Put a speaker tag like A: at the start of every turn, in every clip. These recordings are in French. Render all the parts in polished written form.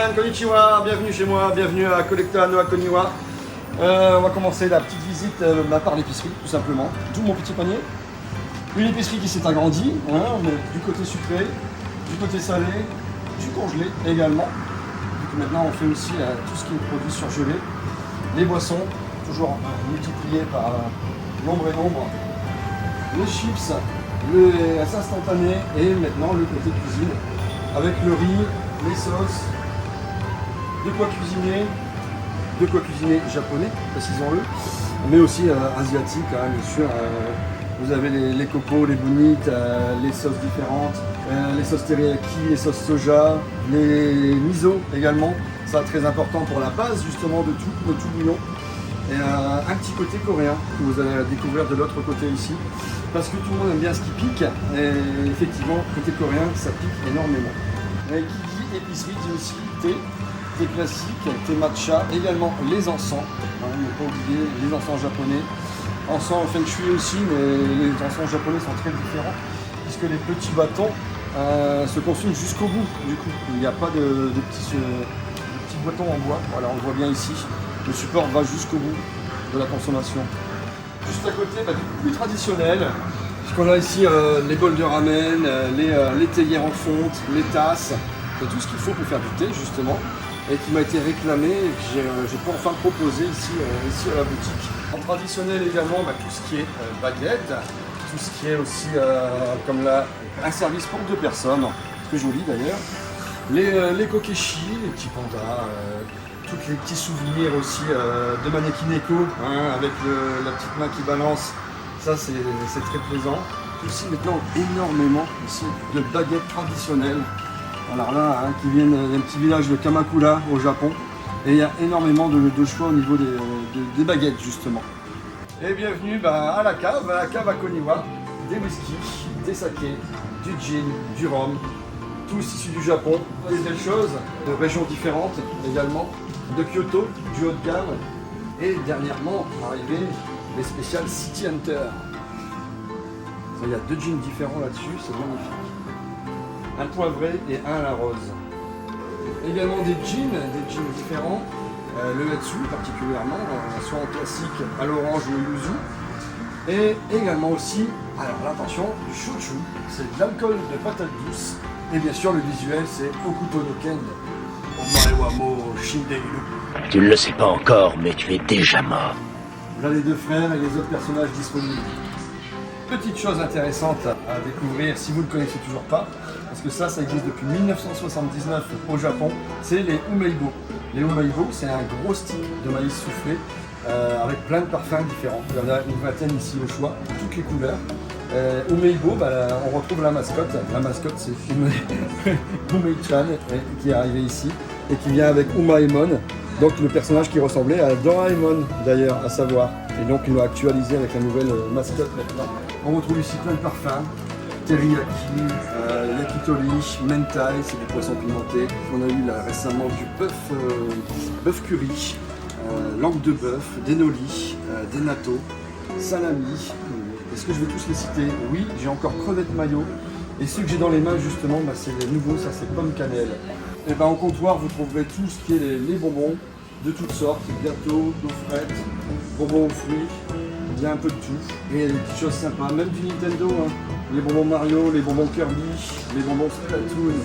A: minasan, konnichiwa, bienvenue chez moi, bienvenue à Collecta no Koniwa. On va commencer la petite visite par l'épicerie, tout simplement. D'où mon petit panier. Une épicerie qui s'est agrandie, du côté sucré, du côté salé, du congelé également. Donc maintenant on fait aussi tout ce qui est produits surgelés, les boissons, toujours multipliées par nombre et nombre, les chips, les instantanés et maintenant le côté cuisine avec le riz, les sauces, de quoi cuisiner japonais, précisons-le, mais aussi asiatique, bien sûr. Vous avez les cocos, les bonites, les sauces différentes, les sauces teriyaki, les sauces soja, les miso également, ça très important pour la base justement de tout bouillon. Et un petit côté coréen que vous allez découvrir de l'autre côté ici, parce que tout le monde aime bien ce qui pique, et effectivement côté coréen ça pique énormément. Et qui dit épicerie dit aussi thé classique, thé matcha, également les encens, il ne faut pas oublier les encens japonais, encens feng shui aussi, mais les encens japonais sont très différents, puisque les petits bâtons se consument jusqu'au bout, du coup, il n'y a pas de petits bâtons en bois, voilà, on le voit bien ici. Le support va jusqu'au bout de la consommation. Juste à côté, du plus traditionnel, puisqu'on a ici les bols de ramen, les théières en fonte, les tasses, c'est tout ce qu'il faut pour faire du thé justement, et qui m'a été réclamé et que j'ai pu enfin proposer ici à la boutique. En traditionnel également, tout ce qui est baguette, tout ce qui est aussi comme là, un service pour 2 personnes, très joli d'ailleurs, les kokeshi, les petits pandas, tous les petits souvenirs aussi de Manekineko, avec la petite main qui balance, ça c'est très plaisant. Aussi maintenant énormément ici de baguettes traditionnelles. Alors là, qui viennent d'un petit village de Kamakura au Japon, et il y a énormément de choix au niveau des baguettes justement. Et bienvenue à la cave à Koniwa, des whisky, des sakés, du gin, du rhum, tous issus du Japon, des belles choses, de régions différentes également, de Kyoto, du haut de gamme, et dernièrement arrivé les spéciales City Hunter. Il y a 2 jeans différents là-dessus, c'est magnifique. Un poivré et un à la rose. Également des jeans différents, le Hatsu particulièrement, soit en classique à l'orange ou au yuzu. Et également aussi, alors là attention, du shochu, c'est de l'alcool de patate douce. Et bien sûr le visuel c'est Okuto no Ken.
B: Tu ne le sais pas encore, mais tu es déjà mort.
A: Là les 2 frères et les autres personnages disponibles. Petite chose intéressante à découvrir si vous ne le connaissez toujours pas, parce que ça existe depuis 1979 au Japon, c'est les umeibo. Les umeibo, c'est un gros stick de maïs soufflé avec plein de parfums différents. Il y en a une vingtaine ici au choix, toutes les couleurs. Umeibo, on retrouve la mascotte. La mascotte, c'est Umei-chan qui est arrivé ici et qui vient avec Umaemon, donc le personnage qui ressemblait à Doraemon d'ailleurs, à savoir. Et donc ils l'ont actualisé avec la nouvelle mascotte maintenant. On retrouve ici plein de parfums, teriyaki, yakitori, mentai, c'est des poissons pimentés. On a eu là récemment du bœuf curry, langue de bœuf, des noli, des natto, salami. Est-ce que je vais tous les citer? Oui, j'ai encore crevettes mayo. Et ceux que j'ai dans les mains justement, c'est les nouveaux, ça c'est pomme cannelle. Et au comptoir, vous trouverez tout ce qui est les bonbons de toutes sortes, gâteaux, gaufrettes, bonbons aux fruits, il y a un peu de tout. Et des petites choses sympas, même du Nintendo, les bonbons Mario, les bonbons Kirby, les bonbons Splatoon,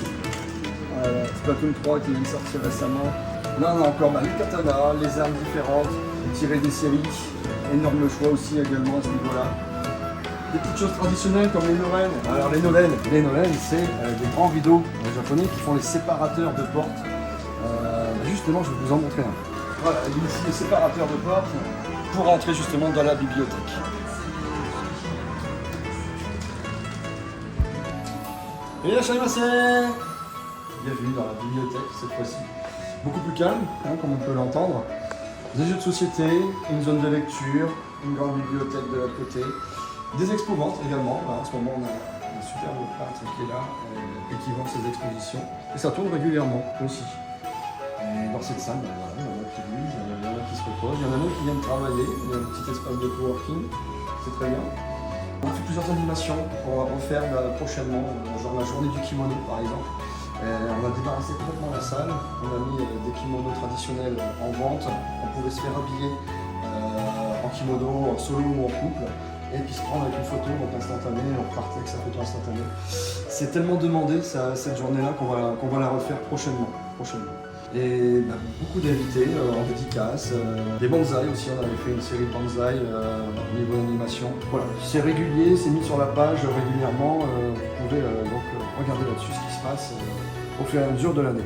A: Splatoon 3 qui est sorti récemment. Là on a encore les katanas, les armes différentes, tirées des séries, énorme choix aussi également à ce niveau-là. Des petites choses traditionnelles comme les noren. Alors les noren c'est des grands rideaux japonais qui font les séparateurs de portes. Justement, je vais vous en montrer un. Voilà, il y a ici les séparateurs de portes pour entrer justement dans la bibliothèque. Et bienvenue dans la bibliothèque cette fois-ci. Beaucoup plus calme, comme on peut l'entendre. Des jeux de société, une zone de lecture, une grande bibliothèque de l'autre côté. Des exposants également. Là, en ce moment, on a un superbe peintre qui est là et qui vend ses expositions. Et ça tourne régulièrement aussi. Et dans cette salle, voilà, il y en a qui lisent, il y en a qui se reposent, il y en a même qui viennent travailler. Il y a un petit espace de coworking, c'est très bien. On fait plusieurs animations qu'on va refaire prochainement, genre la journée du kimono par exemple. On a débarrassé complètement la salle, on a mis des kimonos traditionnels en vente, on pouvait se faire habiller en kimono, en solo ou en couple, et puis se prendre avec une photo donc instantanée, on repartait avec sa photo instantanée. C'est tellement demandé cette journée-là qu'on va la refaire prochainement. Et beaucoup d'invités en dédicace, des bonsaïs aussi, on avait fait une série de bonsaïs au niveau d'animation. Voilà, c'est régulier, c'est mis sur la page régulièrement, vous pouvez donc regarder là-dessus ce qui se passe au fur et à mesure de l'année.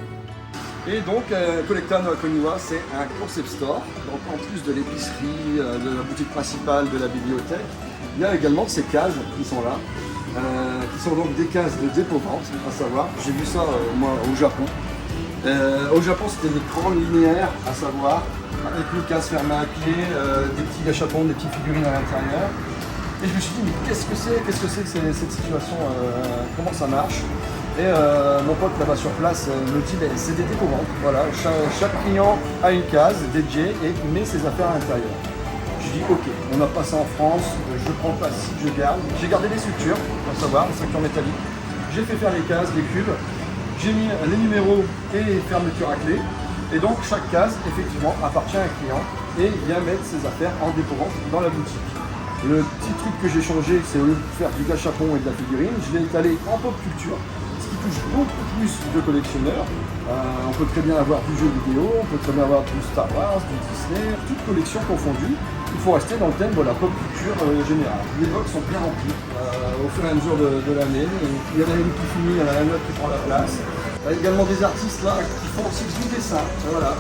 A: Et donc Collecta no Akoniwa, c'est un concept store, donc en plus de l'épicerie, de la boutique principale, de la bibliothèque, il y a également ces cases qui sont là, qui sont donc des cases de dépôt-vente, à savoir, j'ai vu ça moi au Japon. Au Japon, c'était des grands linéaires, à savoir, avec une case fermée à clé, des petits gâchapons, des petites figurines à l'intérieur. Et je me suis dit, mais qu'est-ce que c'est que cette situation, comment ça marche? Et mon pote là-bas sur place me dit, c'est des dépôts-ventes. Voilà, chaque client a une case dédiée et met ses affaires à l'intérieur. Je dis, ok, on n'a pas ça en France, je prends le plastique, je garde. J'ai gardé les structures, pour savoir, les structures métalliques. J'ai fait faire les cases, les cubes. J'ai mis les numéros et les fermetures à clé. Et donc chaque case, effectivement, appartient à un client et vient mettre ses affaires en dépôt-vente dans la boutique. Le petit truc que j'ai changé, c'est au lieu de faire du gâchapon et de la figurine, je l'ai étalé en pop culture, ce qui touche beaucoup plus de collectionneurs. On peut très bien avoir du jeu vidéo, on peut très bien avoir du Star Wars, du Disney, toute collection confondue. Il faut rester dans le thème de la pop culture générale. Les box sont bien remplies au fur et à mesure de l'année. Il y en a une qui finit, il y en a une autre qui prend la place. Il y a également des artistes là qui font aussi du dessin. Voilà.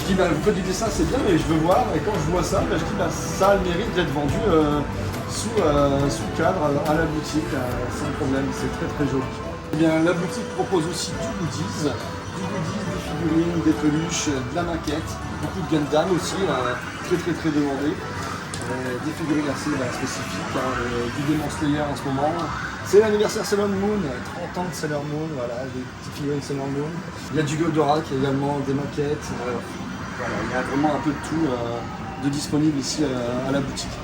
A: Je dis, vous faites du dessin, c'est bien, mais je veux voir. Et quand je vois ça, je dis, ça a le mérite d'être vendu sous cadre à la boutique, sans problème. C'est très très joli. Eh bien, la boutique propose aussi du goodies, des figurines, des peluches, de la maquette, beaucoup de Gundam aussi, très demandé. Des figurines assez spécifiques, du Demon Slayer en ce moment. C'est l'anniversaire Sailor Moon, 30 ans de Sailor Moon, voilà, des petites figurines Sailor Moon. Il y a du Goldorak, il y a également des maquettes. Voilà, il y a vraiment un peu de tout de disponible ici à la boutique.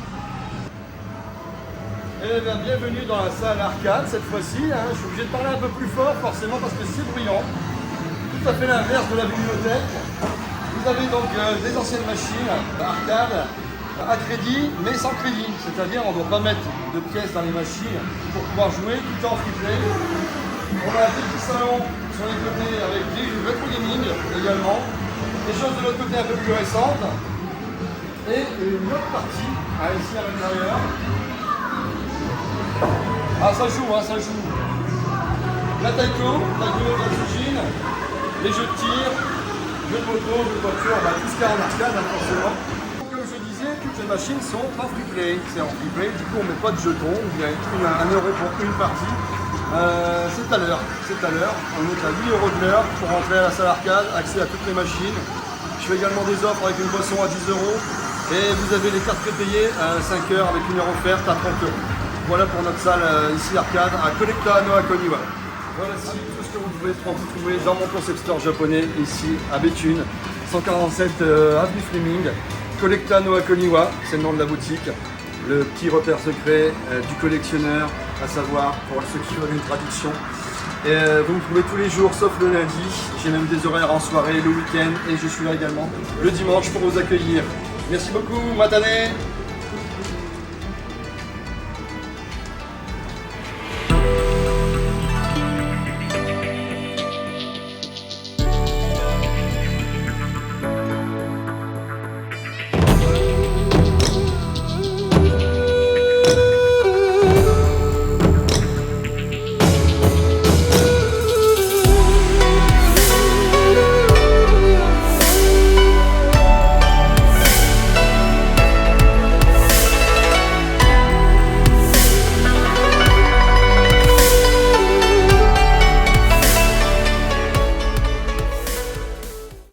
A: Eh bien, bienvenue dans la salle arcade cette fois-ci. Je suis obligé de parler un peu plus fort forcément parce que c'est bruyant. Tout à fait l'inverse de la bibliothèque. Vous avez donc des anciennes machines arcade à crédit mais sans crédit. C'est-à-dire on ne doit pas mettre de pièces dans les machines pour pouvoir jouer tout en free play. On a des petits salons sur les côtés avec du rétro gaming également. Des choses de l'autre côté un peu plus récentes. Et une autre partie ici à l'intérieur. Ah ça joue, ça joue. La Taiko, la Fujin, les jeux de tir, jeux de moto, jeux de voiture, tout ce qu'il y a en arcade forcément. Comme je disais, toutes les machines sont en free play. C'est en free play, du coup on ne met pas de jetons, il y a 1 euro pour une partie. C'est à l'heure, on est à 8 € de l'heure pour rentrer à la salle arcade, accès à toutes les machines. Je fais également des offres avec une boisson à 10 € et vous avez les cartes prépayées à 5 heures avec une heure offerte à 30 €. Voilà pour notre salle ici arcade à Collecta no Akoniwa. Voilà tout ce que vous pouvez trouver dans mon concept store japonais ici à Béthune, 147 avenue Fleming. Collecta no Akoniwa, c'est le nom de la boutique. Le petit repère secret du collectionneur, à savoir pour ceux qui veulent une traduction. Et vous me trouvez tous les jours sauf le lundi. J'ai même des horaires en soirée, le week-end et je suis là également le dimanche pour vous accueillir. Merci beaucoup, matane!